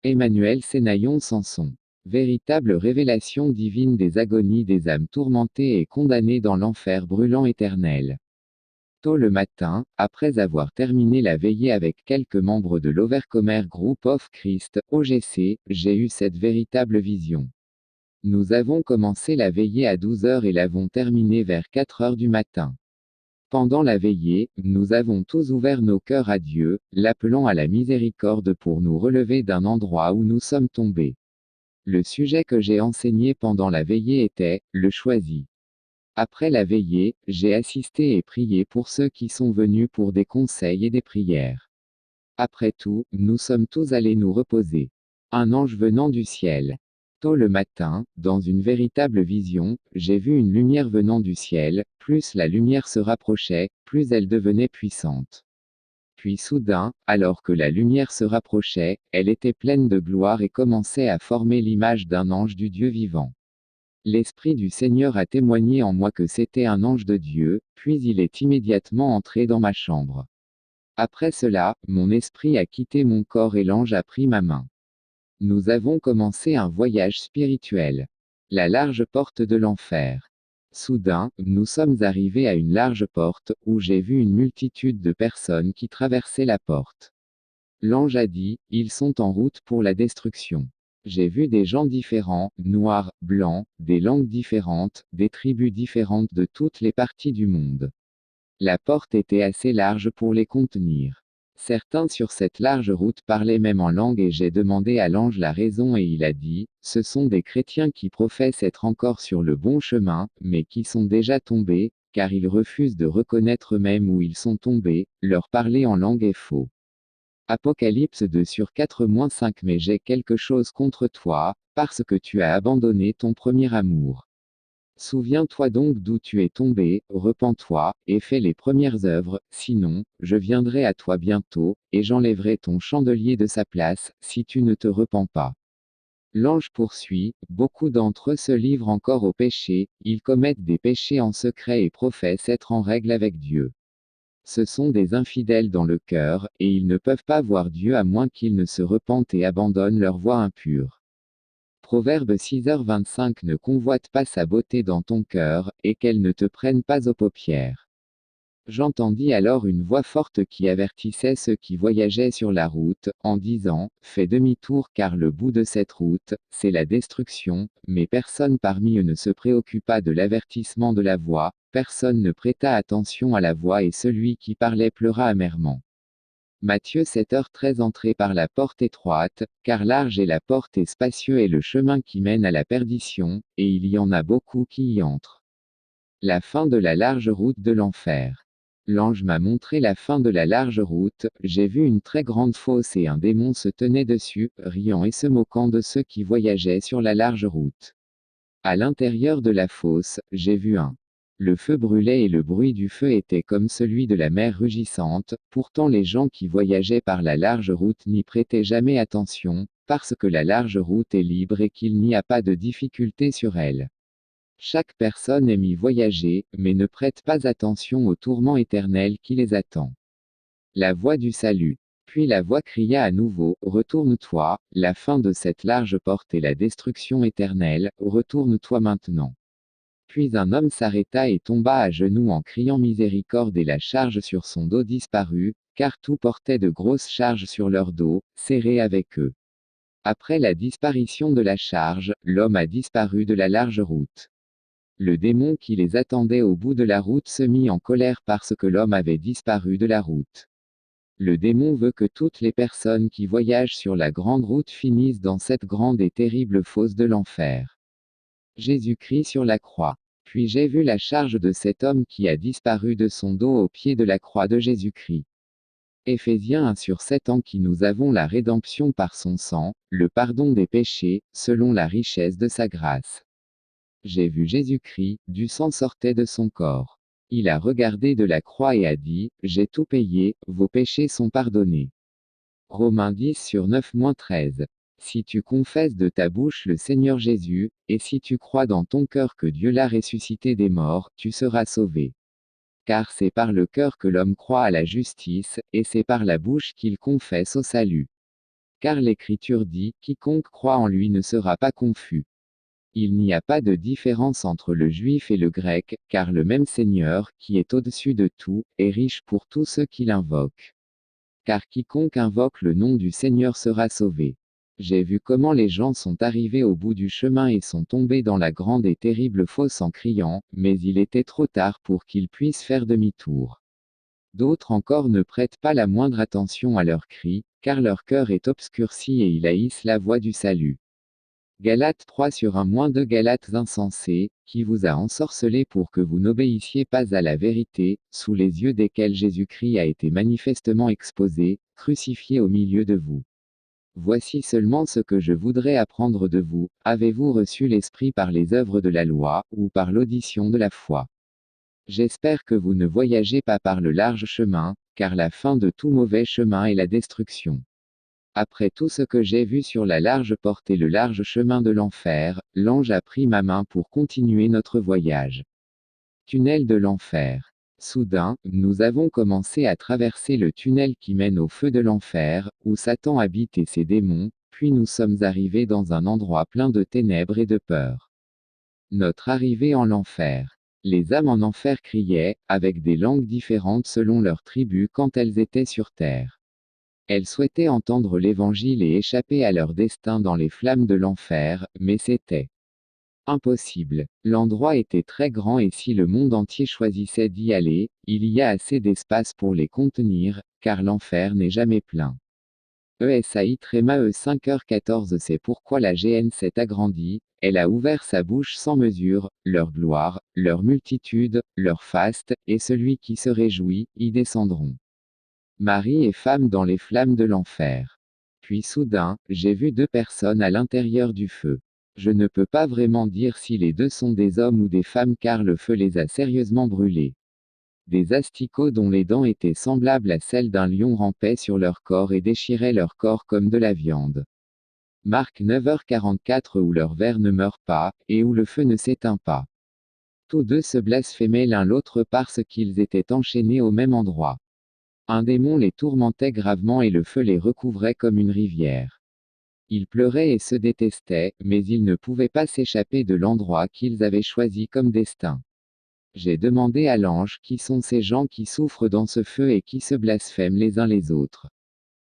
Emmanuel Sénaillon Samson. Véritable révélation divine des agonies des âmes tourmentées et condamnées dans l'enfer brûlant éternel. Tôt le matin, après avoir terminé la veillée avec quelques membres de l'Overcomer Group of Christ, OGC, j'ai eu cette véritable vision. Nous avons commencé la veillée à 12 heures et l'avons terminée vers 4 heures du matin. Pendant la veillée, nous avons tous ouvert nos cœurs à Dieu, l'appelant à la miséricorde pour nous relever d'un endroit où nous sommes tombés. Le sujet que j'ai enseigné pendant la veillée était « Le choisi ». Après la veillée, j'ai assisté et prié pour ceux qui sont venus pour des conseils et des prières. Après tout, nous sommes tous allés nous reposer. Un ange venant du ciel. Tôt le matin, dans une véritable vision, j'ai vu une lumière venant du ciel, plus la lumière se rapprochait, plus elle devenait puissante. Puis soudain, alors que la lumière se rapprochait, elle était pleine de gloire et commençait à former l'image d'un ange du Dieu vivant. L'Esprit du Seigneur a témoigné en moi que c'était un ange de Dieu, puis il est immédiatement entré dans ma chambre. Après cela, mon esprit a quitté mon corps et l'ange a pris ma main. Nous avons commencé un voyage spirituel. La large porte de l'enfer. Soudain, nous sommes arrivés à une large porte, où j'ai vu une multitude de personnes qui traversaient la porte. L'ange a dit, ils sont en route pour la destruction. J'ai vu des gens différents, noirs, blancs, des langues différentes, des tribus différentes de toutes les parties du monde. La porte était assez large pour les contenir. Certains sur cette large route parlaient même en langue et j'ai demandé à l'ange la raison et il a dit, ce sont des chrétiens qui professent être encore sur le bon chemin, mais qui sont déjà tombés, car ils refusent de reconnaître eux-mêmes où ils sont tombés, leur parler en langue est faux. Apocalypse 2 sur 4-5 Mais j'ai quelque chose contre toi, parce que tu as abandonné ton premier amour. Souviens-toi donc d'où tu es tombé, repens-toi, et fais les premières œuvres, sinon, je viendrai à toi bientôt, et j'enlèverai ton chandelier de sa place, si tu ne te repens pas. L'ange poursuit, beaucoup d'entre eux se livrent encore au péché, ils commettent des péchés en secret et professent être en règle avec Dieu. Ce sont des infidèles dans le cœur, et ils ne peuvent pas voir Dieu à moins qu'ils ne se repentent et abandonnent leur voie impure. Proverbe 6h25 Ne convoite pas sa beauté dans ton cœur, et qu'elle ne te prenne pas aux paupières. J'entendis alors une voix forte qui avertissait ceux qui voyageaient sur la route, en disant, fais demi-tour car le bout de cette route, c'est la destruction, mais personne parmi eux ne se préoccupa de l'avertissement de la voix, personne ne prêta attention à la voix et celui qui parlait pleura amèrement. Matthieu 7h13 Entrez par la porte étroite, car large est la porte et spacieux est le chemin qui mène à la perdition, et il y en a beaucoup qui y entrent. La fin de la large route de l'enfer. L'ange m'a montré la fin de la large route, j'ai vu une très grande fosse et un démon se tenait dessus, riant et se moquant de ceux qui voyageaient sur la large route. À l'intérieur de la fosse, j'ai vu un. Le feu brûlait et le bruit du feu était comme celui de la mer rugissante, pourtant les gens qui voyageaient par la large route n'y prêtaient jamais attention, parce que la large route est libre et qu'il n'y a pas de difficulté sur elle. Chaque personne aime y voyager, mais ne prête pas attention au tourment éternel qui les attend. La voix du salut. Puis la voix cria à nouveau, retourne-toi, la fin de cette large porte est la destruction éternelle, retourne-toi maintenant. Puis un homme s'arrêta et tomba à genoux en criant miséricorde et la charge sur son dos disparut, car tout portait de grosses charges sur leur dos, serrées avec eux. Après la disparition de la charge, l'homme a disparu de la large route. Le démon qui les attendait au bout de la route se mit en colère parce que l'homme avait disparu de la route. Le démon veut que toutes les personnes qui voyagent sur la grande route finissent dans cette grande et terrible fosse de l'enfer. Jésus-Christ sur la croix. Puis j'ai vu la charge de cet homme qui a disparu de son dos au pied de la croix de Jésus-Christ. Éphésiens 1 sur 7 En qui nous avons la rédemption par son sang, le pardon des péchés, selon la richesse de sa grâce. J'ai vu Jésus-Christ, du sang sortait de son corps. Il a regardé de la croix et a dit, j'ai tout payé, vos péchés sont pardonnés. Romains 10 sur 9-13. Si tu confesses de ta bouche le Seigneur Jésus, et si tu crois dans ton cœur que Dieu l'a ressuscité des morts, tu seras sauvé. Car c'est par le cœur que l'homme croit à la justice, et c'est par la bouche qu'il confesse au salut. Car l'Écriture dit, quiconque croit en lui ne sera pas confus. Il n'y a pas de différence entre le juif et le grec, car le même Seigneur, qui est au-dessus de tout, est riche pour tous ceux qui l'invoquent. Car quiconque invoque le nom du Seigneur sera sauvé. J'ai vu comment les gens sont arrivés au bout du chemin et sont tombés dans la grande et terrible fosse en criant, mais il était trop tard pour qu'ils puissent faire demi-tour. D'autres encore ne prêtent pas la moindre attention à leurs cris, car leur cœur est obscurci et ils haïssent la voie du salut. Galates 3/1-2 Galates insensés, qui vous a ensorcelé pour que vous n'obéissiez pas à la vérité, sous les yeux desquels Jésus-Christ a été manifestement exposé, crucifié au milieu de vous. Voici seulement ce que je voudrais apprendre de vous, avez-vous reçu l'Esprit par les œuvres de la loi, ou par l'audition de la foi? J'espère que vous ne voyagez pas par le large chemin, car la fin de tout mauvais chemin est la destruction. Après tout ce que j'ai vu sur la large porte et le large chemin de l'enfer, l'ange a pris ma main pour continuer notre voyage. Tunnel de l'enfer. Soudain, nous avons commencé à traverser le tunnel qui mène au feu de l'enfer, où Satan habite et ses démons, puis nous sommes arrivés dans un endroit plein de ténèbres et de peur. Notre arrivée en l'enfer. Les âmes en enfer criaient, avec des langues différentes selon leurs tribus quand elles étaient sur terre. Elles souhaitaient entendre l'Évangile et échapper à leur destin dans les flammes de l'enfer, mais c'était impossible. L'endroit était très grand et si le monde entier choisissait d'y aller, il y a assez d'espace pour les contenir, car l'enfer n'est jamais plein. ESAI Tréma E5h14 C'est pourquoi la GN s'est agrandie, elle a ouvert sa bouche sans mesure, leur gloire, leur multitude, leur faste, et celui qui se réjouit, y descendront. Marie et femme dans les flammes de l'enfer. Puis soudain, j'ai vu deux personnes à l'intérieur du feu. Je ne peux pas vraiment dire si les deux sont des hommes ou des femmes car le feu les a sérieusement brûlés. Des asticots dont les dents étaient semblables à celles d'un lion rampaient sur leur corps et déchiraient leur corps comme de la viande. Marc 9h44 Où leur ver ne meurt pas, et où le feu ne s'éteint pas. Tous deux se blasphémaient l'un l'autre parce qu'ils étaient enchaînés au même endroit. Un démon les tourmentait gravement et le feu les recouvrait comme une rivière. Ils pleuraient et se détestaient, mais ils ne pouvaient pas s'échapper de l'endroit qu'ils avaient choisi comme destin. J'ai demandé à l'ange qui sont ces gens qui souffrent dans ce feu et qui se blasphèment les uns les autres.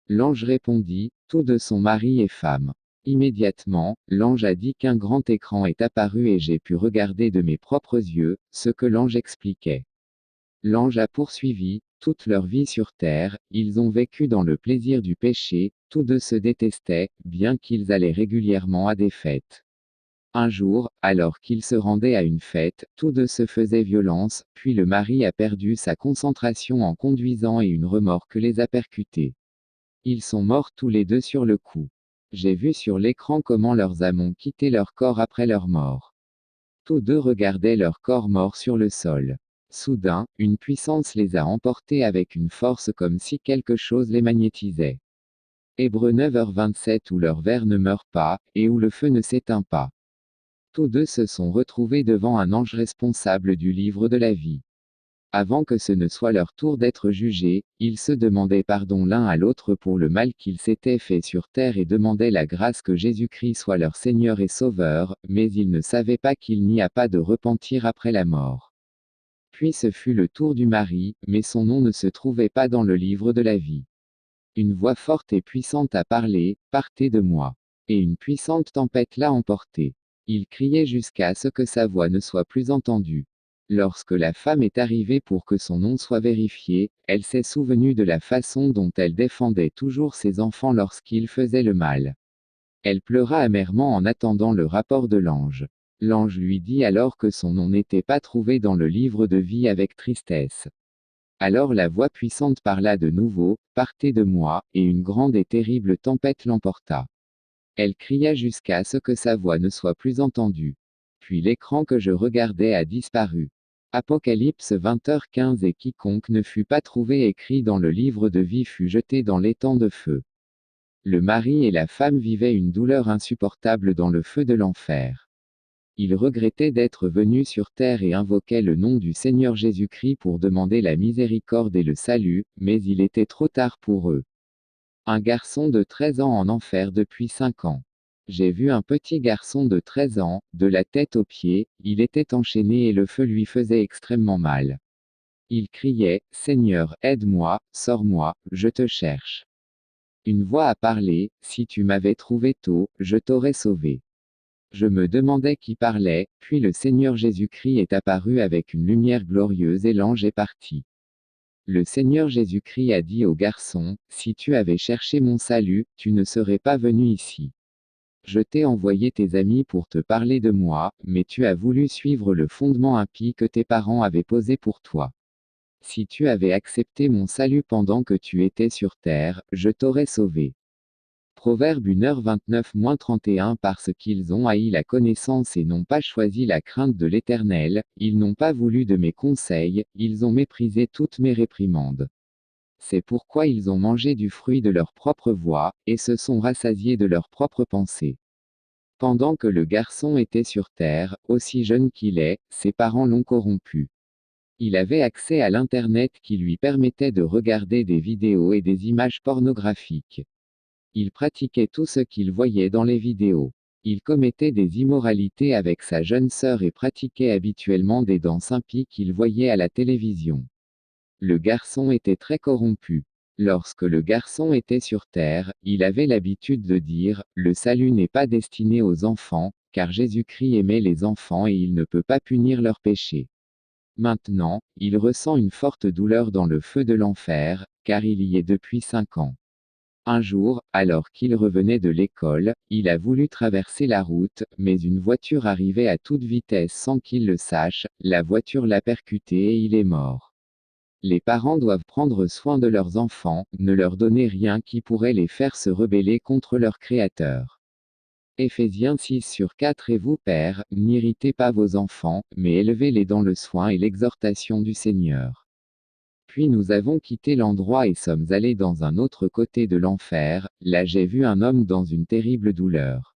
L'ange répondit, tous deux sont mari et femme. Immédiatement, l'ange a dit qu'un grand écran est apparu et j'ai pu regarder de mes propres yeux, ce que l'ange expliquait. L'ange a poursuivi, toute leur vie sur terre, ils ont vécu dans le plaisir du péché, tous deux se détestaient, bien qu'ils allaient régulièrement à des fêtes. Un jour, alors qu'ils se rendaient à une fête, tous deux se faisaient violence, puis le mari a perdu sa concentration en conduisant et une remorque les a percutés. Ils sont morts tous les deux sur le coup. J'ai vu sur l'écran comment leurs âmes ont quitté leur corps après leur mort. Tous deux regardaient leur corps mort sur le sol. Soudain, une puissance les a emportés avec une force comme si quelque chose les magnétisait. Hébreux 9h27 Où leur ver ne meurt pas, et où le feu ne s'éteint pas. Tous deux se sont retrouvés devant un ange responsable du livre de la vie. Avant que ce ne soit leur tour d'être jugés, ils se demandaient pardon l'un à l'autre pour le mal qu'ils s'étaient fait sur terre et demandaient la grâce que Jésus-Christ soit leur Seigneur et Sauveur, mais ils ne savaient pas qu'il n'y a pas de repentir après la mort. Puis ce fut le tour du mari, mais son nom ne se trouvait pas dans le livre de la vie. Une voix forte et puissante a parlé, partez de moi. Et une puissante tempête l'a emporté. Il criait jusqu'à ce que sa voix ne soit plus entendue. Lorsque la femme est arrivée pour que son nom soit vérifié, elle s'est souvenue de la façon dont elle défendait toujours ses enfants lorsqu'ils faisaient le mal. Elle pleura amèrement en attendant le rapport de l'ange. L'ange lui dit alors que son nom n'était pas trouvé dans le livre de vie avec tristesse. Alors la voix puissante parla de nouveau, partez de moi, et une grande et terrible tempête l'emporta. Elle cria jusqu'à ce que sa voix ne soit plus entendue. Puis l'écran que je regardais a disparu. Apocalypse 20h15 Et quiconque ne fut pas trouvé écrit dans le livre de vie fut jeté dans l'étang de feu. Le mari et la femme vivaient une douleur insupportable dans le feu de l'enfer. Ils regrettaient d'être venus sur terre et invoquaient le nom du Seigneur Jésus-Christ pour demander la miséricorde et le salut, mais il était trop tard pour eux. Un garçon de 13 ans en enfer depuis 5 ans. J'ai vu un petit garçon de 13 ans, de la tête aux pieds, il était enchaîné et le feu lui faisait extrêmement mal. Il criait, Seigneur, aide-moi, sors-moi, je te cherche. Une voix a parlé, si tu m'avais trouvé tôt, je t'aurais sauvé. Je me demandais qui parlait, puis le Seigneur Jésus-Christ est apparu avec une lumière glorieuse et l'ange est parti. Le Seigneur Jésus-Christ a dit au garçon, si tu avais cherché mon salut, tu ne serais pas venu ici. Je t'ai envoyé tes amis pour te parler de moi, mais tu as voulu suivre le fondement impie que tes parents avaient posé pour toi. Si tu avais accepté mon salut pendant que tu étais sur terre, je t'aurais sauvé. Proverbe 1h29-31 Parce qu'ils ont haï la connaissance et n'ont pas choisi la crainte de l'Éternel, ils n'ont pas voulu de mes conseils, ils ont méprisé toutes mes réprimandes. C'est pourquoi ils ont mangé du fruit de leur propre voix, et se sont rassasiés de leurs propres pensées. Pendant que le garçon était sur terre, aussi jeune qu'il est, ses parents l'ont corrompu. Il avait accès à l'Internet qui lui permettait de regarder des vidéos et des images pornographiques. Il pratiquait tout ce qu'il voyait dans les vidéos. Il commettait des immoralités avec sa jeune sœur et pratiquait habituellement des danses impies qu'il voyait à la télévision. Le garçon était très corrompu. Lorsque le garçon était sur terre, il avait l'habitude de dire, le salut n'est pas destiné aux enfants, car Jésus-Christ aimait les enfants et il ne peut pas punir leurs péchés. Maintenant, il ressent une forte douleur dans le feu de l'enfer, car il y est depuis 5 ans. Un jour, alors qu'il revenait de l'école, il a voulu traverser la route, mais une voiture arrivait à toute vitesse sans qu'il le sache, la voiture l'a percuté et il est mort. Les parents doivent prendre soin de leurs enfants, ne leur donner rien qui pourrait les faire se rebeller contre leur Créateur. Éphésiens 6/4 Et vous pères, n'irritez pas vos enfants, mais élevez-les dans le soin et l'exhortation du Seigneur. Puis nous avons quitté l'endroit et sommes allés dans un autre côté de l'enfer, là j'ai vu un homme dans une terrible douleur.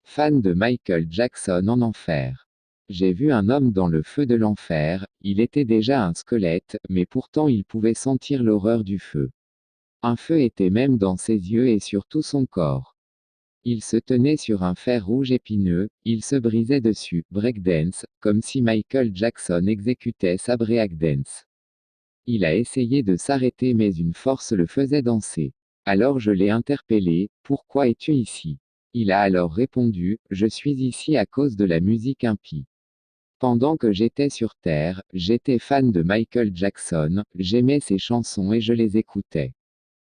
Fan de Michael Jackson en enfer. J'ai vu un homme dans le feu de l'enfer, il était déjà un squelette, mais pourtant il pouvait sentir l'horreur du feu. Un feu était même dans ses yeux et sur tout son corps. Il se tenait sur un fer rouge épineux, il se brisait dessus, breakdance, comme si Michael Jackson exécutait sa breakdance. Il a essayé de s'arrêter mais une force le faisait danser. Alors je l'ai interpellé, pourquoi es-tu ici? Il a alors répondu, je suis ici à cause de la musique impie. Pendant que j'étais sur Terre, j'étais fan de Michael Jackson, j'aimais ses chansons et je les écoutais.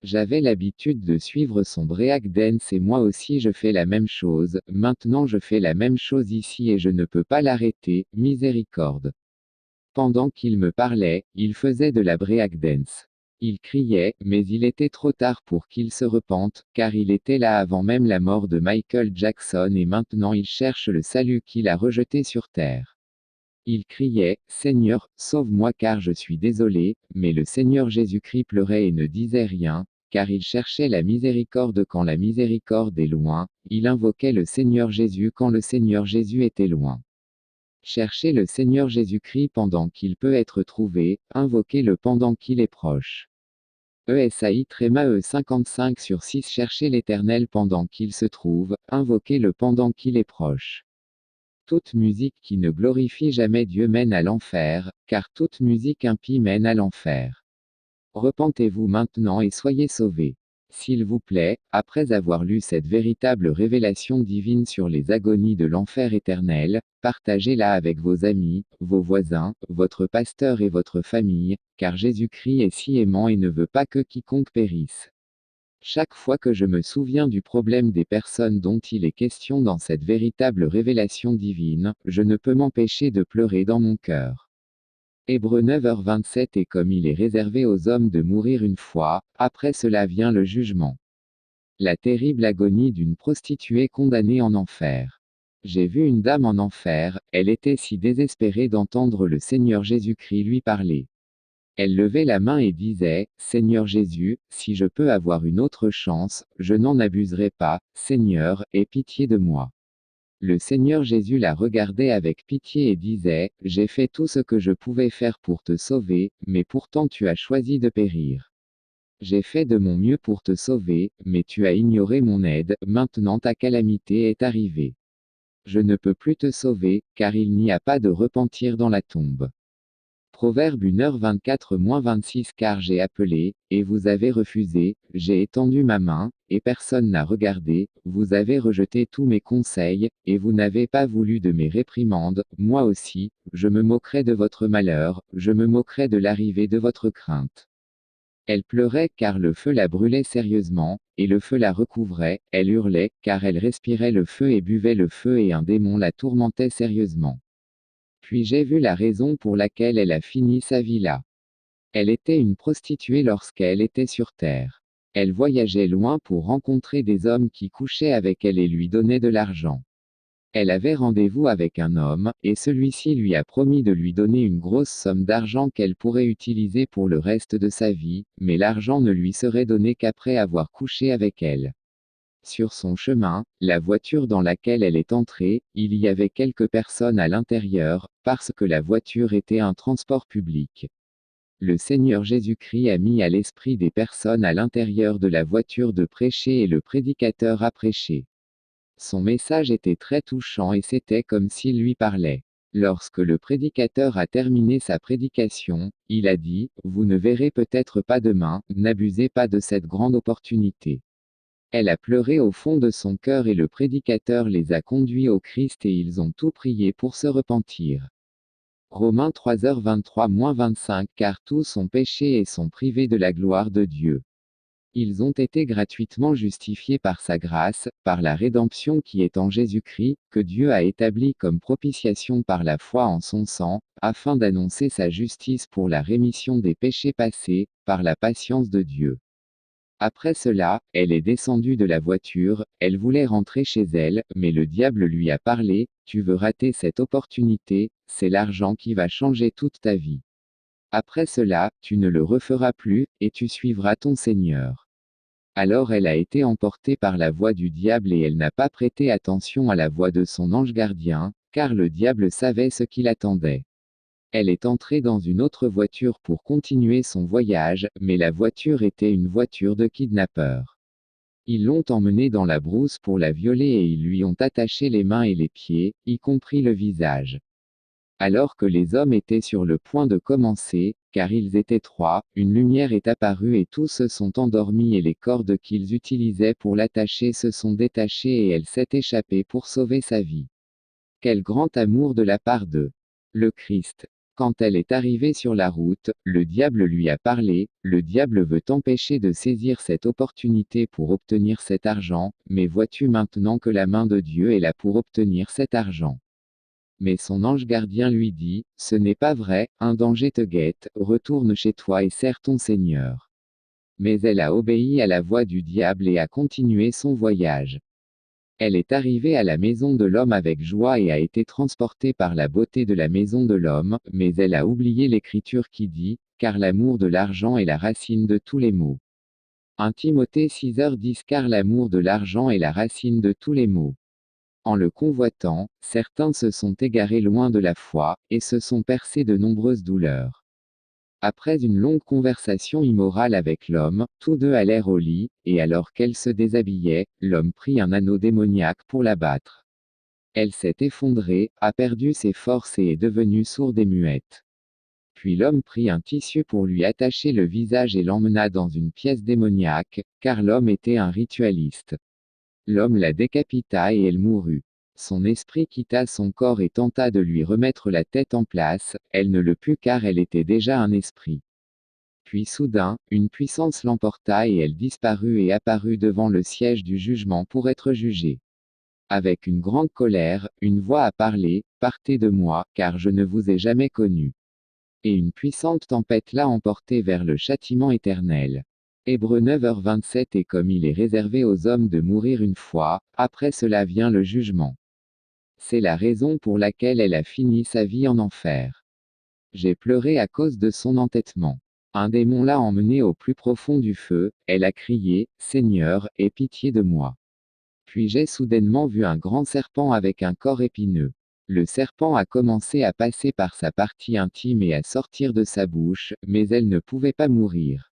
J'avais l'habitude de suivre son breakdance et moi aussi je fais la même chose, maintenant je fais la même chose ici et je ne peux pas l'arrêter, miséricorde. Pendant qu'il me parlait, il faisait de la breakdance. Il criait, mais il était trop tard pour qu'il se repente, car il était là avant même la mort de Michael Jackson et maintenant il cherche le salut qu'il a rejeté sur terre. Il criait, Seigneur, sauve-moi car je suis désolé, mais le Seigneur Jésus-Christ pleurait et ne disait rien, car il cherchait la miséricorde quand la miséricorde est loin, il invoquait le Seigneur Jésus quand le Seigneur Jésus était loin. Cherchez le Seigneur Jésus-Christ pendant qu'il peut être trouvé, invoquez-le pendant qu'il est proche. ESAI Tréma E 55/6 Cherchez l'Éternel pendant qu'il se trouve, invoquez-le pendant qu'il est proche. Toute musique qui ne glorifie jamais Dieu mène à l'enfer, car toute musique impie mène à l'enfer. Repentez-vous maintenant et soyez sauvés. S'il vous plaît, après avoir lu cette véritable révélation divine sur les agonies de l'enfer éternel, partagez-la avec vos amis, vos voisins, votre pasteur et votre famille, car Jésus-Christ est si aimant et ne veut pas que quiconque périsse. Chaque fois que je me souviens du problème des personnes dont il est question dans cette véritable révélation divine, je ne peux m'empêcher de pleurer dans mon cœur. Hébreux 9h27 Et comme il est réservé aux hommes de mourir une fois, après cela vient le jugement. La terrible agonie d'une prostituée condamnée en enfer. J'ai vu une dame en enfer, elle était si désespérée d'entendre le Seigneur Jésus-Christ lui parler. Elle levait la main et disait, Seigneur Jésus, si je peux avoir une autre chance, je n'en abuserai pas, Seigneur, aie pitié de moi. Le Seigneur Jésus la regardait avec pitié et disait, j'ai fait tout ce que je pouvais faire pour te sauver, mais pourtant tu as choisi de périr. J'ai fait de mon mieux pour te sauver, mais tu as ignoré mon aide, maintenant ta calamité est arrivée. Je ne peux plus te sauver, car il n'y a pas de repentir dans la tombe. Proverbe 1h24-26 Car j'ai appelé, et vous avez refusé, j'ai étendu ma main, et personne n'a regardé, vous avez rejeté tous mes conseils, et vous n'avez pas voulu de mes réprimandes, moi aussi, je me moquerai de votre malheur, je me moquerai de l'arrivée de votre crainte. Elle pleurait car le feu la brûlait sérieusement, et le feu la recouvrait, elle hurlait, car elle respirait le feu et buvait le feu et un démon la tourmentait sérieusement. Puis j'ai vu la raison pour laquelle elle a fini sa vie là. Elle était une prostituée lorsqu'elle était sur terre. Elle voyageait loin pour rencontrer des hommes qui couchaient avec elle et lui donnaient de l'argent. Elle avait rendez-vous avec un homme, et celui-ci lui a promis de lui donner une grosse somme d'argent qu'elle pourrait utiliser pour le reste de sa vie, mais l'argent ne lui serait donné qu'après avoir couché avec elle. Sur son chemin, la voiture dans laquelle elle est entrée, il y avait quelques personnes à l'intérieur, parce que la voiture était un transport public. Le Seigneur Jésus-Christ a mis à l'esprit des personnes à l'intérieur de la voiture de prêcher et le prédicateur a prêché. Son message était très touchant et c'était comme s'il lui parlait. Lorsque le prédicateur a terminé sa prédication, il a dit, vous ne verrez peut-être pas demain, n'abusez pas de cette grande opportunité. Elle a pleuré au fond de son cœur et le prédicateur les a conduits au Christ et ils ont tout prié pour se repentir. Romains 3h23-25 Car tous ont péché et sont privés de la gloire de Dieu. Ils ont été gratuitement justifiés par sa grâce, par la rédemption qui est en Jésus-Christ, que Dieu a établie comme propitiation par la foi en son sang, afin d'annoncer sa justice pour la rémission des péchés passés, par la patience de Dieu. Après cela, elle est descendue de la voiture, elle voulait rentrer chez elle, mais le diable lui a parlé, tu veux rater cette opportunité, c'est l'argent qui va changer toute ta vie. Après cela, tu ne le referas plus, et tu suivras ton Seigneur. Alors elle a été emportée par la voix du diable et elle n'a pas prêté attention à la voix de son ange gardien, car le diable savait ce qui l'attendait. Elle est entrée dans une autre voiture pour continuer son voyage, mais la voiture était une voiture de kidnappeurs. Ils l'ont emmenée dans la brousse pour la violer et ils lui ont attaché les mains et les pieds, y compris le visage. Alors que les hommes étaient sur le point de commencer, car ils étaient 3, une lumière est apparue et tous se sont endormis et les cordes qu'ils utilisaient pour l'attacher se sont détachées et elle s'est échappée pour sauver sa vie. Quel grand amour de la part de le Christ. Quand elle est arrivée sur la route, le diable lui a parlé, le diable veut t'empêcher de saisir cette opportunité pour obtenir cet argent, mais vois-tu maintenant que la main de Dieu est là pour obtenir cet argent. Mais son ange gardien lui dit, ce n'est pas vrai, un danger te guette, retourne chez toi et sers ton Seigneur. Mais elle a obéi à la voix du diable et a continué son voyage. Elle est arrivée à la maison de l'homme avec joie et a été transportée par la beauté de la maison de l'homme, mais elle a oublié l'écriture qui dit, car l'amour de l'argent est la racine de tous les maux. 1 Timothée 6h10 Car l'amour de l'argent est la racine de tous les maux. En le convoitant, certains se sont égarés loin de la foi, et se sont percés de nombreuses douleurs. Après une longue conversation immorale avec l'homme, tous deux allèrent au lit, et alors qu'elle se déshabillait, l'homme prit un anneau démoniaque pour l'abattre. Elle s'est effondrée, a perdu ses forces et est devenue sourde et muette. Puis l'homme prit un tissu pour lui attacher le visage et l'emmena dans une pièce démoniaque, car l'homme était un ritualiste. L'homme la décapita et elle mourut. Son esprit quitta son corps et tenta de lui remettre la tête en place, elle ne le put car elle était déjà un esprit. Puis soudain, une puissance l'emporta et elle disparut et apparut devant le siège du jugement pour être jugée. Avec une grande colère, une voix a parlé, partez de moi, car je ne vous ai jamais connu. Et une puissante tempête l'a emporté vers le châtiment éternel. Hébreux 9h27 Et comme il est réservé aux hommes de mourir une fois, après cela vient le jugement. C'est la raison pour laquelle elle a fini sa vie en enfer. J'ai pleuré à cause de son entêtement. Un démon l'a emmenée au plus profond du feu, elle a crié, Seigneur, aie pitié de moi. Puis j'ai soudainement vu un grand serpent avec un corps épineux. Le serpent a commencé à passer par sa partie intime et à sortir de sa bouche, mais elle ne pouvait pas mourir.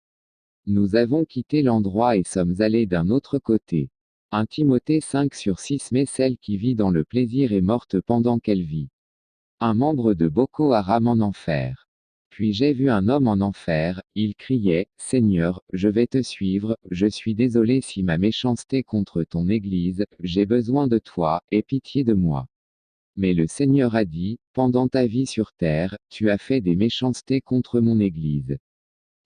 Nous avons quitté l'endroit et sommes allés d'un autre côté. 1 Timothée 5/6 Mais celle qui vit dans le plaisir est morte pendant qu'elle vit. Un membre de Boko Haram en enfer. Puis j'ai vu un homme en enfer, il criait, Seigneur, je vais te suivre, je suis désolé si ma méchanceté contre ton Église, j'ai besoin de toi, aie pitié de moi. Mais le Seigneur a dit, pendant ta vie sur terre, tu as fait des méchancetés contre mon Église.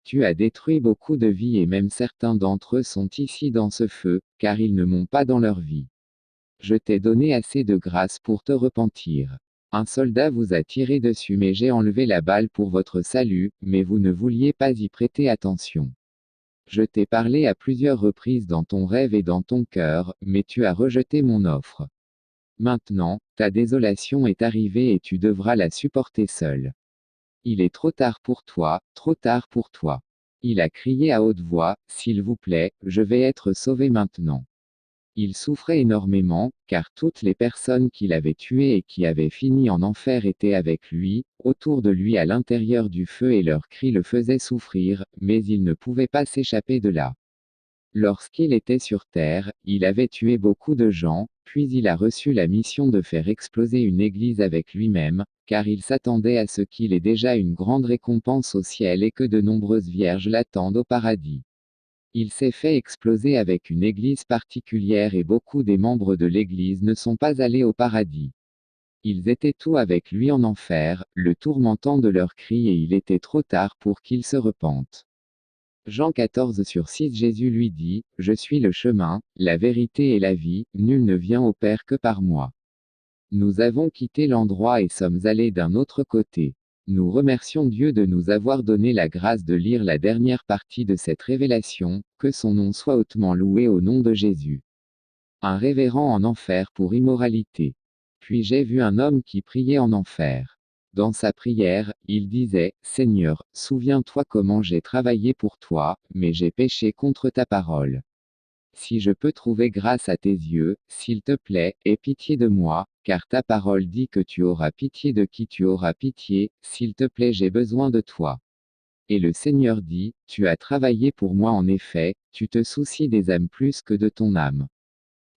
Tu as détruit beaucoup de vies et même certains d'entre eux sont ici dans ce feu, car ils ne m'ont pas dans leur vie. Je t'ai donné assez de grâce pour te repentir. Un soldat vous a tiré dessus mais j'ai enlevé la balle pour votre salut, mais vous ne vouliez pas y prêter attention. Je t'ai parlé à plusieurs reprises dans ton rêve et dans ton cœur, mais tu as rejeté mon offre. Maintenant, ta désolation est arrivée et tu devras la supporter seul. Il est trop tard pour toi, trop tard pour toi. Il a crié à haute voix, S'il vous plaît, je vais être sauvé maintenant. Il souffrait énormément, car toutes les personnes qu'il avait tuées et qui avaient fini en enfer étaient avec lui, autour de lui à l'intérieur du feu et leurs cris le faisaient souffrir, mais il ne pouvait pas s'échapper de là. Lorsqu'il était sur Terre, il avait tué beaucoup de gens, puis il a reçu la mission de faire exploser une église avec lui-même, car il s'attendait à ce qu'il ait déjà une grande récompense au ciel et que de nombreuses vierges l'attendent au paradis. Il s'est fait exploser avec une église particulière et beaucoup des membres de l'église ne sont pas allés au paradis. Ils étaient tous avec lui en enfer, le tourmentant de leurs cris et il était trop tard pour qu'ils se repentent. Jean 14/6 Jésus lui dit, Je suis le chemin, la vérité et la vie, nul ne vient au Père que par moi. Nous avons quitté l'endroit et sommes allés d'un autre côté. Nous remercions Dieu de nous avoir donné la grâce de lire la dernière partie de cette révélation, que son nom soit hautement loué au nom de Jésus. Un révérend en enfer pour immoralité. Puis j'ai vu un homme qui priait en enfer. Dans sa prière, il disait, Seigneur, souviens-toi comment j'ai travaillé pour toi, mais j'ai péché contre ta parole. Si je peux trouver grâce à tes yeux, s'il te plaît, aie pitié de moi, car ta parole dit que tu auras pitié de qui tu auras pitié, s'il te plaît j'ai besoin de toi. Et le Seigneur dit, Tu as travaillé pour moi en effet, tu te soucies des âmes plus que de ton âme.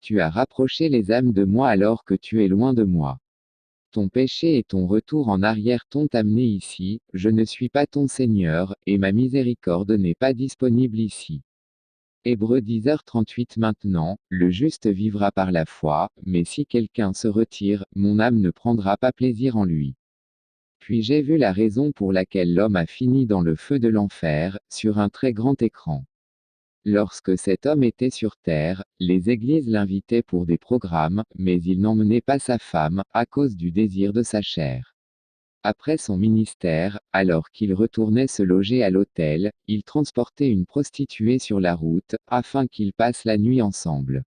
Tu as rapproché les âmes de moi alors que tu es loin de moi. Ton péché et ton retour en arrière t'ont amené ici, je ne suis pas ton Seigneur, et ma miséricorde n'est pas disponible ici. Hébreux 10h38 Maintenant, le juste vivra par la foi, mais si quelqu'un se retire, mon âme ne prendra pas plaisir en lui. Puis j'ai vu la raison pour laquelle l'homme a fini dans le feu de l'enfer, sur un très grand écran. Lorsque cet homme était sur terre, les églises l'invitaient pour des programmes, mais il n'emmenait pas sa femme, à cause du désir de sa chair. Après son ministère, alors qu'il retournait se loger à l'hôtel, il transportait une prostituée sur la route, afin qu'ils passent la nuit ensemble.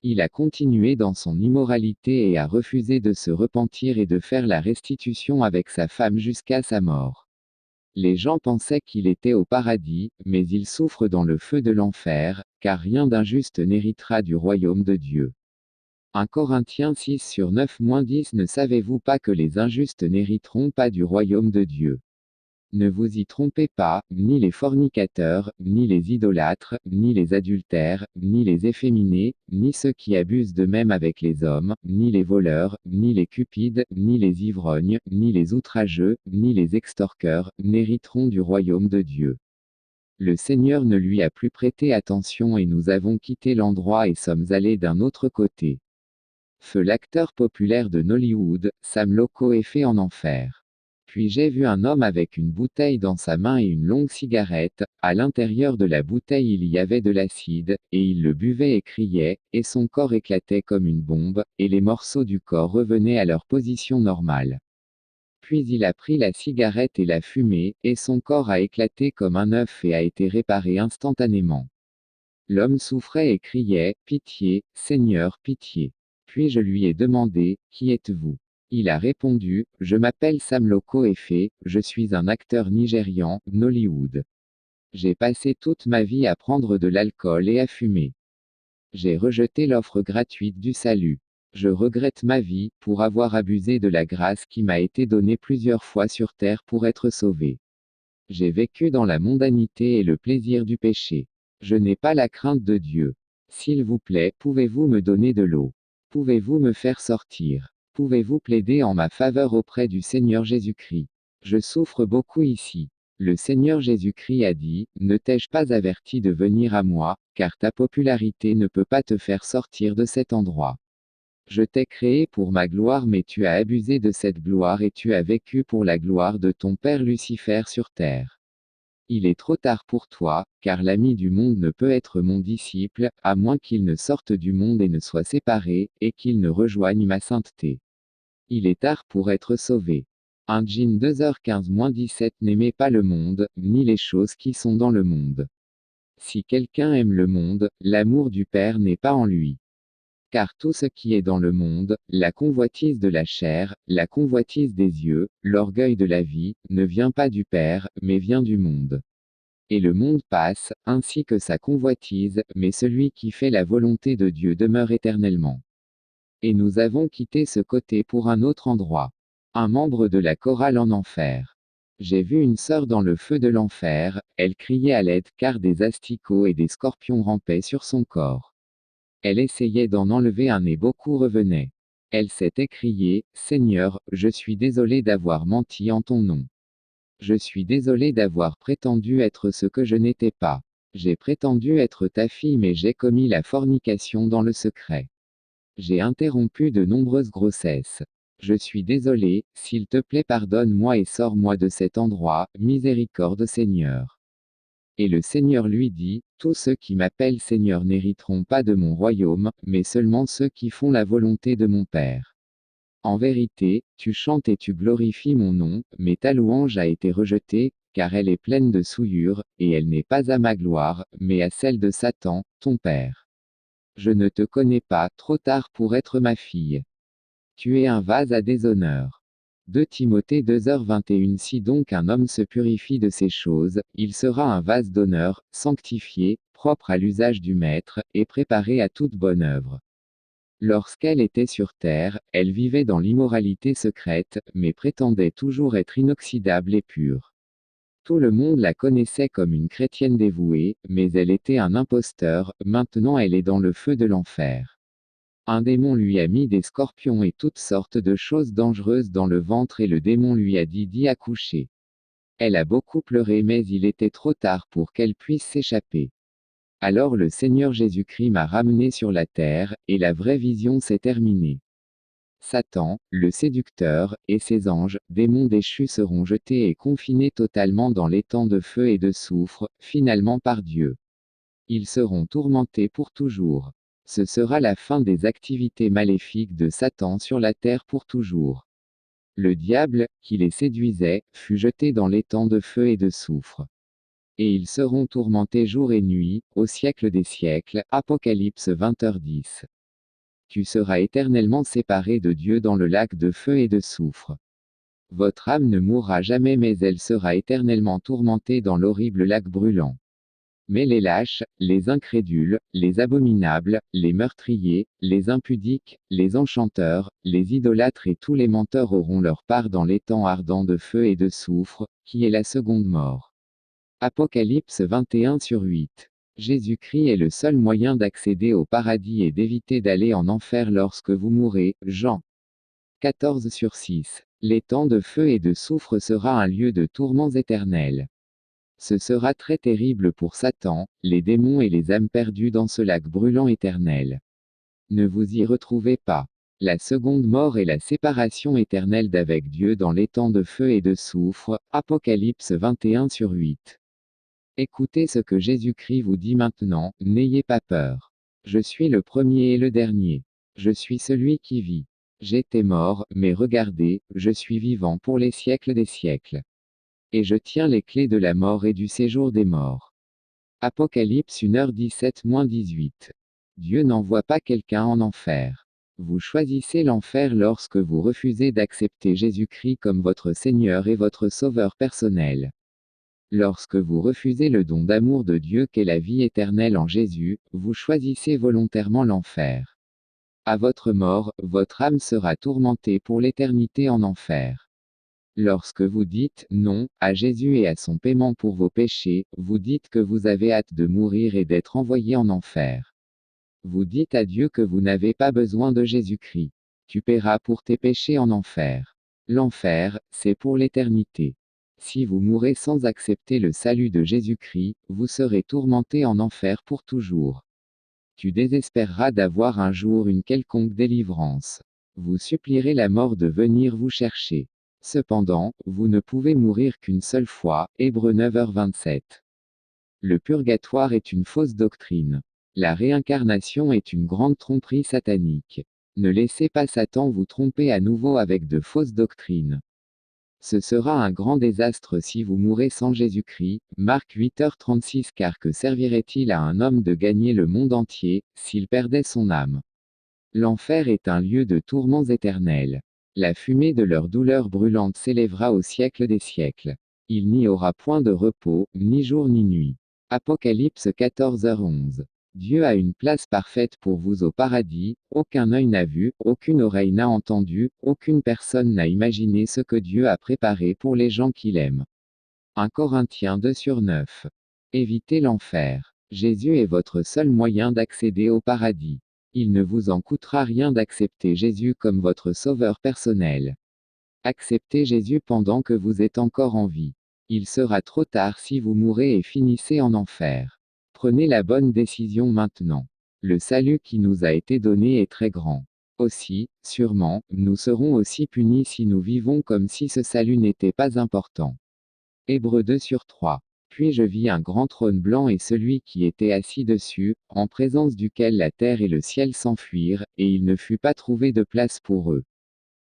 Il a continué dans son immoralité et a refusé de se repentir et de faire la restitution avec sa femme jusqu'à sa mort. Les gens pensaient qu'il était au paradis, mais il souffre dans le feu de l'enfer, car rien d'injuste n'héritera du royaume de Dieu. 1 Corinthiens 6/9-10 Ne savez-vous pas que les injustes n'hériteront pas du royaume de Dieu? Ne vous y trompez pas, ni les fornicateurs, ni les idolâtres, ni les adultères, ni les efféminés, ni ceux qui abusent d'eux-mêmes avec les hommes, ni les voleurs, ni les cupides, ni les ivrognes, ni les outrageux, ni les extorqueurs, n'hériteront du royaume de Dieu. Le Seigneur ne lui a plus prêté attention et nous avons quitté l'endroit et sommes allés d'un autre côté. Feu l'acteur populaire de Nollywood, Sam Loco est fait en enfer. Puis j'ai vu un homme avec une bouteille dans sa main et une longue cigarette, à l'intérieur de la bouteille il y avait de l'acide, et il le buvait et criait, et son corps éclatait comme une bombe, et les morceaux du corps revenaient à leur position normale. Puis il a pris la cigarette et l'a fumée, et son corps a éclaté comme un œuf et a été réparé instantanément. L'homme souffrait et criait, Pitié, Seigneur, pitié. Puis je lui ai demandé, Qui êtes-vous? Il a répondu, Je m'appelle Sam Loco Efe, je suis un acteur nigérian, Nollywood. J'ai passé toute ma vie à prendre de l'alcool et à fumer. J'ai rejeté l'offre gratuite du salut. Je regrette ma vie, pour avoir abusé de la grâce qui m'a été donnée plusieurs fois sur terre pour être sauvé. J'ai vécu dans la mondanité et le plaisir du péché. Je n'ai pas la crainte de Dieu. S'il vous plaît, pouvez-vous me donner de l'eau? Pouvez-vous me faire sortir? Pouvez-vous plaider en ma faveur auprès du Seigneur Jésus-Christ? Je souffre beaucoup ici. Le Seigneur Jésus-Christ a dit, ne t'ai-je pas averti de venir à moi, car ta popularité ne peut pas te faire sortir de cet endroit. Je t'ai créé pour ma gloire, mais tu as abusé de cette gloire et tu as vécu pour la gloire de ton père Lucifer sur terre. Il est trop tard pour toi, car l'ami du monde ne peut être mon disciple, à moins qu'il ne sorte du monde et ne soit séparé, et qu'il ne rejoigne ma sainteté. Il est tard pour être sauvé. 1 Jean 2h15-17. N'aimez pas le monde, ni les choses qui sont dans le monde. Si quelqu'un aime le monde, l'amour du Père n'est pas en lui. Car tout ce qui est dans le monde, la convoitise de la chair, la convoitise des yeux, l'orgueil de la vie, ne vient pas du Père, mais vient du monde. Et le monde passe, ainsi que sa convoitise, mais celui qui fait la volonté de Dieu demeure éternellement. Et nous avons quitté ce côté pour un autre endroit. Un membre de la chorale en enfer. J'ai vu une sœur dans le feu de l'enfer, elle criait à l'aide car des asticots et des scorpions rampaient sur son corps. Elle essayait d'en enlever un et beaucoup revenaient. Elle s'est écriée, Seigneur, je suis désolée d'avoir menti en ton nom. Je suis désolée d'avoir prétendu être ce que je n'étais pas. J'ai prétendu être ta fille mais j'ai commis la fornication dans le secret. J'ai interrompu de nombreuses grossesses. Je suis désolée, s'il te plaît pardonne-moi et sors-moi de cet endroit, miséricorde Seigneur. Et le Seigneur lui dit, tous ceux qui m'appellent Seigneur n'hériteront pas de mon royaume, mais seulement ceux qui font la volonté de mon Père. En vérité, tu chantes et tu glorifies mon nom, mais ta louange a été rejetée, car elle est pleine de souillure, et elle n'est pas à ma gloire, mais à celle de Satan, ton père. Je ne te connais pas, trop tard pour être ma fille. Tu es un vase à déshonneur. 2 Timothée 2h21. Si donc un homme se purifie de ces choses, il sera un vase d'honneur, sanctifié, propre à l'usage du maître, et préparé à toute bonne œuvre. Lorsqu'elle était sur terre, elle vivait dans l'immoralité secrète, mais prétendait toujours être inoxydable et pure. Tout le monde la connaissait comme une chrétienne dévouée, mais elle était un imposteur, maintenant elle est dans le feu de l'enfer. Un démon lui a mis des scorpions et toutes sortes de choses dangereuses dans le ventre et le démon lui a dit d'y accoucher. Elle a beaucoup pleuré mais il était trop tard pour qu'elle puisse s'échapper. Alors le Seigneur Jésus-Christ m'a ramené sur la terre, et la vraie vision s'est terminée. Satan, le séducteur, et ses anges, démons déchus seront jetés et confinés totalement dans l'étang de feu et de soufre, finalement par Dieu. Ils seront tourmentés pour toujours. Ce sera la fin des activités maléfiques de Satan sur la terre pour toujours. Le diable, qui les séduisait, fut jeté dans l'étang de feu et de soufre. Et ils seront tourmentés jour et nuit, au siècle des siècles. Apocalypse 20h10. Tu seras éternellement séparé de Dieu dans le lac de feu et de soufre. Votre âme ne mourra jamais mais elle sera éternellement tourmentée dans l'horrible lac brûlant. Mais les lâches, les incrédules, les abominables, les meurtriers, les impudiques, les enchanteurs, les idolâtres et tous les menteurs auront leur part dans l'étang ardent de feu et de soufre, qui est la seconde mort. Apocalypse 21/8. Jésus-Christ est le seul moyen d'accéder au paradis et d'éviter d'aller en enfer lorsque vous mourrez. Jean 14/6. L'étang de feu et de soufre sera un lieu de tourments éternels. Ce sera très terrible pour Satan, les démons et les âmes perdues dans ce lac brûlant éternel. Ne vous y retrouvez pas. La seconde mort est la séparation éternelle d'avec Dieu dans l'étang de feu et de soufre. Apocalypse 21/8. Écoutez ce que Jésus-Christ vous dit maintenant, n'ayez pas peur. Je suis le premier et le dernier. Je suis celui qui vit. J'étais mort, mais regardez, je suis vivant pour les siècles des siècles. Et je tiens les clés de la mort et du séjour des morts. Apocalypse 1h17-18. Dieu n'envoie pas quelqu'un en enfer. Vous choisissez l'enfer lorsque vous refusez d'accepter Jésus-Christ comme votre Seigneur et votre Sauveur personnel. Lorsque vous refusez le don d'amour de Dieu qu'est la vie éternelle en Jésus, vous choisissez volontairement l'enfer. À votre mort, votre âme sera tourmentée pour l'éternité en enfer. Lorsque vous dites non à Jésus et à son paiement pour vos péchés, vous dites que vous avez hâte de mourir et d'être envoyé en enfer. Vous dites à Dieu que vous n'avez pas besoin de Jésus-Christ. Tu paieras pour tes péchés en enfer. L'enfer, c'est pour l'éternité. Si vous mourrez sans accepter le salut de Jésus-Christ, vous serez tourmenté en enfer pour toujours. Tu désespéreras d'avoir un jour une quelconque délivrance. Vous supplierez la mort de venir vous chercher. Cependant, vous ne pouvez mourir qu'une seule fois, Hébreux 9h27. Le purgatoire est une fausse doctrine. La réincarnation est une grande tromperie satanique. Ne laissez pas Satan vous tromper à nouveau avec de fausses doctrines. Ce sera un grand désastre si vous mourrez sans Jésus-Christ. Marc 8h36. Car que servirait-il à un homme de gagner le monde entier, s'il perdait son âme? L'enfer est un lieu de tourments éternels. La fumée de leur douleur brûlante s'élèvera au siècle des siècles. Il n'y aura point de repos, ni jour ni nuit. Apocalypse 14h11. Dieu a une place parfaite pour vous au paradis, aucun œil n'a vu, aucune oreille n'a entendu, aucune personne n'a imaginé ce que Dieu a préparé pour les gens qu'il aime. 1 Corinthiens 2/9. Évitez l'enfer. Jésus est votre seul moyen d'accéder au paradis. Il ne vous en coûtera rien d'accepter Jésus comme votre sauveur personnel. Acceptez Jésus pendant que vous êtes encore en vie. Il sera trop tard si vous mourrez et finissez en enfer. Prenez la bonne décision maintenant. Le salut qui nous a été donné est très grand. Aussi, sûrement, nous serons aussi punis si nous vivons comme si ce salut n'était pas important. Hébreux 2/3. Puis je vis un grand trône blanc et celui qui était assis dessus, en présence duquel la terre et le ciel s'enfuirent, et il ne fut pas trouvé de place pour eux.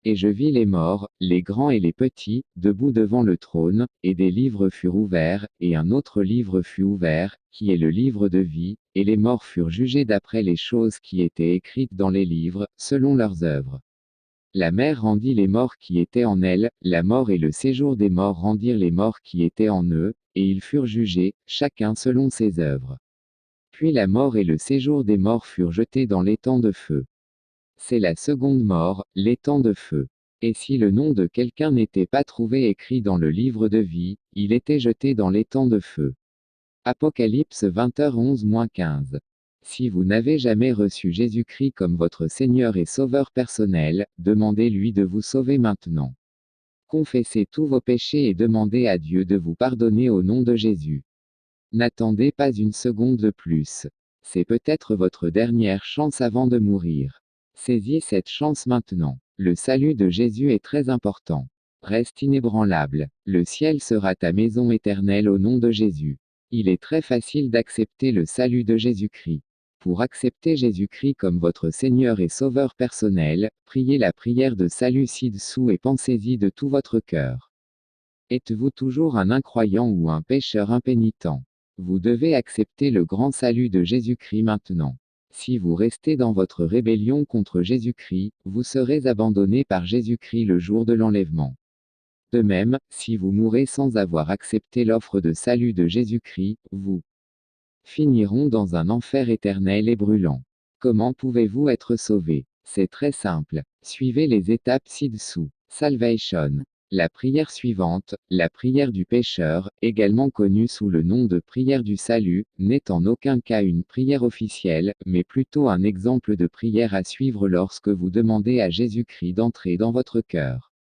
Et je vis les morts, les grands et les petits, debout devant le trône, et des livres furent ouverts, et un autre livre fut ouvert, qui est le livre de vie, et les morts furent jugés d'après les choses qui étaient écrites dans les livres, selon leurs œuvres. La mer rendit les morts qui étaient en elle, la mort et le séjour des morts rendirent les morts qui étaient en eux, et ils furent jugés, chacun selon ses œuvres. Puis la mort et le séjour des morts furent jetés dans l'étang de feu. C'est la seconde mort, l'étang de feu. Et si le nom de quelqu'un n'était pas trouvé écrit dans le livre de vie, il était jeté dans l'étang de feu. Apocalypse 20h11-15. Si vous n'avez jamais reçu Jésus-Christ comme votre Seigneur et Sauveur personnel, demandez-lui de vous sauver maintenant. Confessez tous vos péchés et demandez à Dieu de vous pardonner au nom de Jésus. N'attendez pas une seconde de plus. C'est peut-être votre dernière chance avant de mourir. Saisis cette chance maintenant. Le salut de Jésus est très important. Reste inébranlable. Le ciel sera ta maison éternelle au nom de Jésus. Il est très facile d'accepter le salut de Jésus-Christ. Pour accepter Jésus-Christ comme votre Seigneur et Sauveur personnel, priez la prière de salut ci-dessous et pensez-y de tout votre cœur. Êtes-vous toujours un incroyant ou un pécheur impénitent? Vous devez accepter le grand salut de Jésus-Christ maintenant. Si vous restez dans votre rébellion contre Jésus-Christ, vous serez abandonné par Jésus-Christ le jour de l'enlèvement. De même, si vous mourrez sans avoir accepté l'offre de salut de Jésus-Christ, vous finirez dans un enfer éternel et brûlant. Comment pouvez-vous être sauvé? C'est très simple. Suivez les étapes ci-dessous. Salvation. La prière suivante, la prière du pécheur, également connue sous le nom de prière du salut, n'est en aucun cas une prière officielle, mais plutôt un exemple de prière à suivre lorsque vous demandez à Jésus-Christ d'entrer dans votre cœur.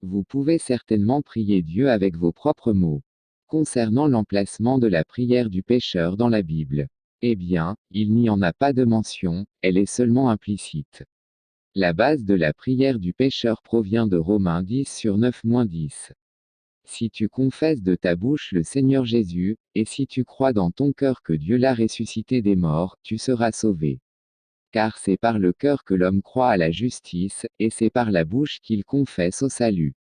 Vous pouvez certainement prier Dieu avec vos propres mots. Concernant l'emplacement de la prière du pécheur dans la Bible, eh bien, il n'y en a pas de mention, elle est seulement implicite. La base de la prière du pécheur provient de Romains 10/9-10. Si tu confesses de ta bouche le Seigneur Jésus, et si tu crois dans ton cœur que Dieu l'a ressuscité des morts, tu seras sauvé. Car c'est par le cœur que l'homme croit à la justice, et c'est par la bouche qu'il confesse au salut.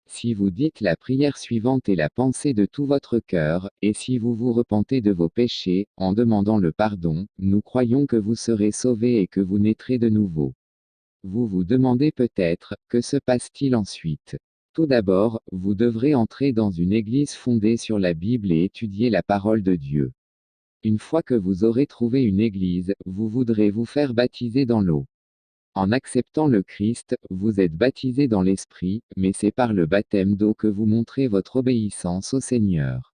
Si vous dites la prière suivante et la pensée de tout votre cœur, et si vous vous repentez de vos péchés, en demandant le pardon, nous croyons que vous serez sauvés et que vous naîtrez de nouveau. Vous vous demandez peut-être, que se passe-t-il ensuite? Tout d'abord, vous devrez entrer dans une église fondée sur la Bible et étudier la parole de Dieu. Une fois que vous aurez trouvé une église, vous voudrez vous faire baptiser dans l'eau. En acceptant le Christ, vous êtes baptisés dans l'Esprit, mais c'est par le baptême d'eau que vous montrez votre obéissance au Seigneur.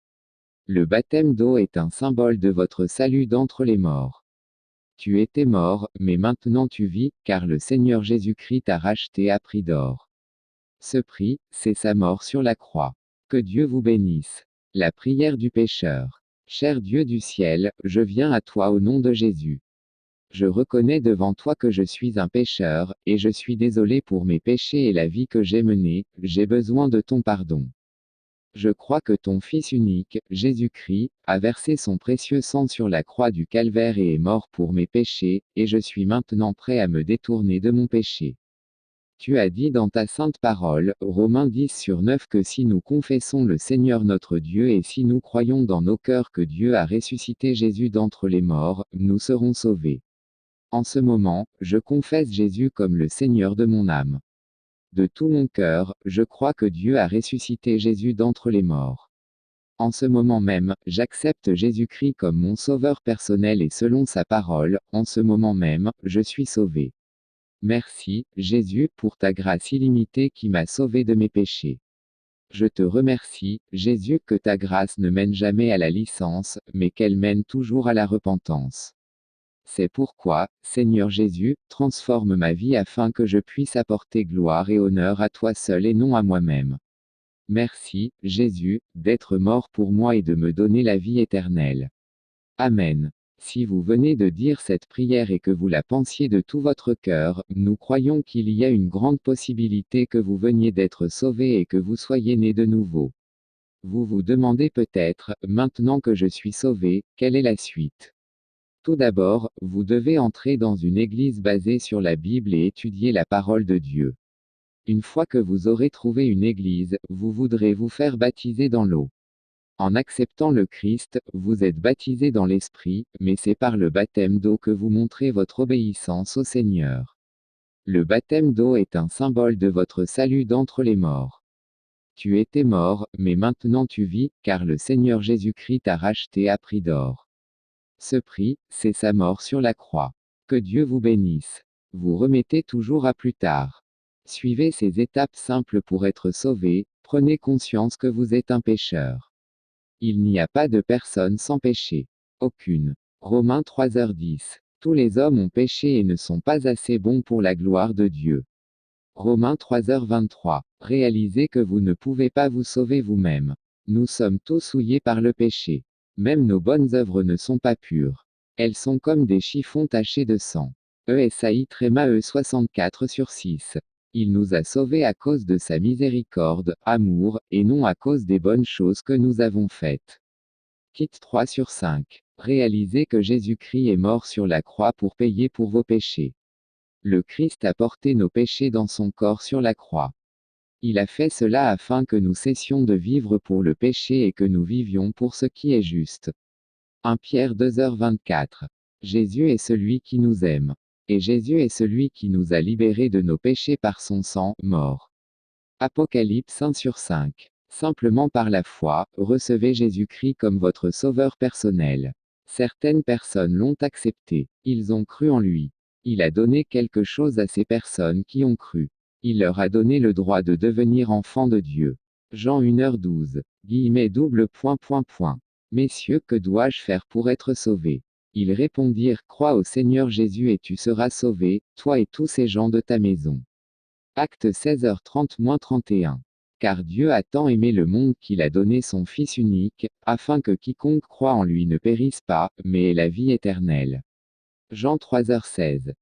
Le baptême d'eau est un symbole de votre salut d'entre les morts. Tu étais mort, mais maintenant tu vis, car le Seigneur Jésus-Christ t'a racheté à prix d'or. Ce prix, c'est sa mort sur la croix. Que Dieu vous bénisse. La prière du pécheur. Cher Dieu du ciel, je viens à toi au nom de Jésus. Je reconnais devant toi que je suis un pécheur, et je suis désolé pour mes péchés et la vie que j'ai menée, j'ai besoin de ton pardon. Je crois que ton Fils unique, Jésus-Christ, a versé son précieux sang sur la croix du calvaire et est mort pour mes péchés, et je suis maintenant prêt à me détourner de mon péché. Tu as dit dans ta sainte parole, Romains 10/9 que si nous confessons le Seigneur notre Dieu et si nous croyons dans nos cœurs que Dieu a ressuscité Jésus d'entre les morts, nous serons sauvés. En ce moment, je confesse Jésus comme le Seigneur de mon âme. De tout mon cœur, je crois que Dieu a ressuscité Jésus d'entre les morts. En ce moment même, j'accepte Jésus-Christ comme mon sauveur personnel et selon sa parole, en ce moment même, je suis sauvé. Merci, Jésus, pour ta grâce illimitée qui m'a sauvé de mes péchés. Je te remercie, Jésus, que ta grâce ne mène jamais à la licence, mais qu'elle mène toujours à la repentance. C'est pourquoi, Seigneur Jésus, transforme ma vie afin que je puisse apporter gloire et honneur à toi seul et non à moi-même. Merci, Jésus, d'être mort pour moi et de me donner la vie éternelle. Amen. Si vous venez de dire cette prière et que vous la pensiez de tout votre cœur, nous croyons qu'il y a une grande possibilité que vous veniez d'être sauvé et que vous soyez né de nouveau. Vous vous demandez peut-être, maintenant que je suis sauvé, quelle est la suite? Tout d'abord, vous devez entrer dans une église basée sur la Bible et étudier la parole de Dieu. Une fois que vous aurez trouvé une église, vous voudrez vous faire baptiser dans l'eau. En acceptant le Christ, vous êtes baptisé dans l'Esprit, mais c'est par le baptême d'eau que vous montrez votre obéissance au Seigneur. Le baptême d'eau est un symbole de votre salut d'entre les morts. Tu étais mort, mais maintenant tu vis, car le Seigneur Jésus-Christ t'a racheté à prix d'or. Ce prix, c'est sa mort sur la croix. Que Dieu vous bénisse. Vous remettez toujours à plus tard. Suivez ces étapes simples pour être sauvé, prenez conscience que vous êtes un pécheur. Il n'y a pas de personne sans péché. Aucune. Romains 3h10. Tous les hommes ont péché et ne sont pas assez bons pour la gloire de Dieu. Romains 3h23. Réalisez que vous ne pouvez pas vous sauver vous-même. Nous sommes tous souillés par le péché. Même nos bonnes œuvres ne sont pas pures. Elles sont comme des chiffons tachés de sang. ESAI Tréma E 64/6. Il nous a sauvés à cause de sa miséricorde, amour, et non à cause des bonnes choses que nous avons faites. Kit 3/5. Réalisez que Jésus-Christ est mort sur la croix pour payer pour vos péchés. Le Christ a porté nos péchés dans son corps sur la croix. Il a fait cela afin que nous cessions de vivre pour le péché et que nous vivions pour ce qui est juste. 1 Pierre 2h24. Jésus est celui qui nous aime. Et Jésus est celui qui nous a libérés de nos péchés par son sang, mort. Apocalypse 1/5. Simplement par la foi, recevez Jésus-Christ comme votre sauveur personnel. Certaines personnes l'ont accepté. Ils ont cru en lui. Il a donné quelque chose à ces personnes qui ont cru. Il leur a donné le droit de devenir enfants de Dieu. Jean 1h12. Messieurs, que dois-je faire pour être sauvé? Ils répondirent, crois au Seigneur Jésus et tu seras sauvé, toi et tous ces gens de ta maison. Acte 16h30-31. Car Dieu a tant aimé le monde qu'il a donné son Fils unique, afin que quiconque croit en lui ne périsse pas, mais ait la vie éternelle. Jean 3h16.